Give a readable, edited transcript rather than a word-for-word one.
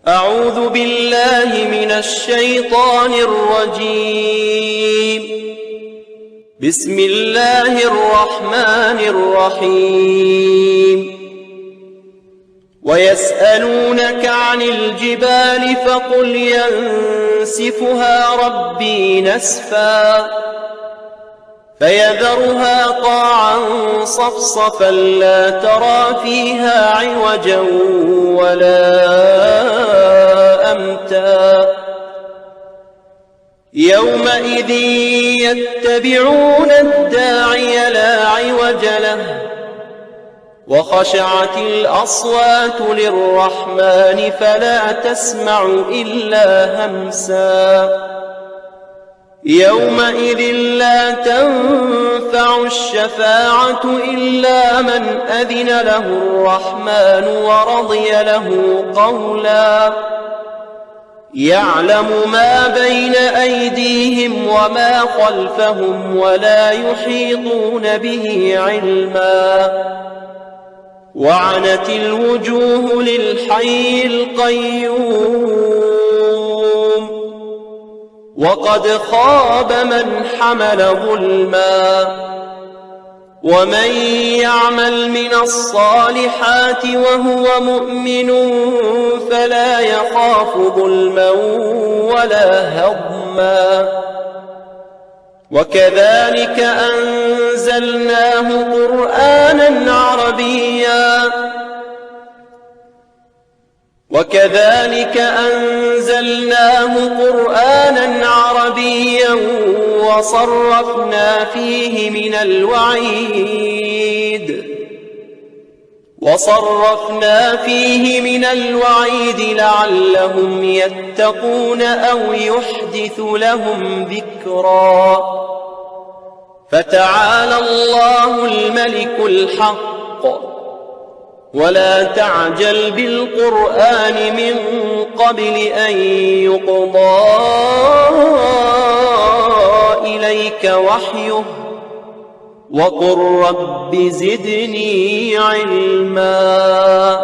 أعوذ بالله من الشيطان الرجيم. بسم الله الرحمن الرحيم. ويسألونك عن الجبال فقل ينسفها ربي نسفا فيذرها قاعا صفصفا لا ترى فيها عوجا ولا أمتا يومئذ يتبعون الداعي لا عوج له وخشعت الأصوات للرحمن فلا تسمع إلا همسا يومئذ لا تنفع الشفاعة إلا من أذن له الرحمن ورضي له قولا يعلم ما بين أيديهم وما خلفهم ولا يحيطون به علما وعنت الوجوه للحي القيوم وقد خاب من حمل ظلما ومن يعمل من الصالحات وهو مؤمن فلا يخاف ظلما ولا هضما وكذلك أنزلناه قرآنا عربيا وصرفنا فيه من الوعيد لعلهم يتقون أو يحدث لهم ذكرا فتعالى الله الملك الحق ولا تعجل بالقرآن من قبل أن يقضى إليك وحيه وقل رب زدني علما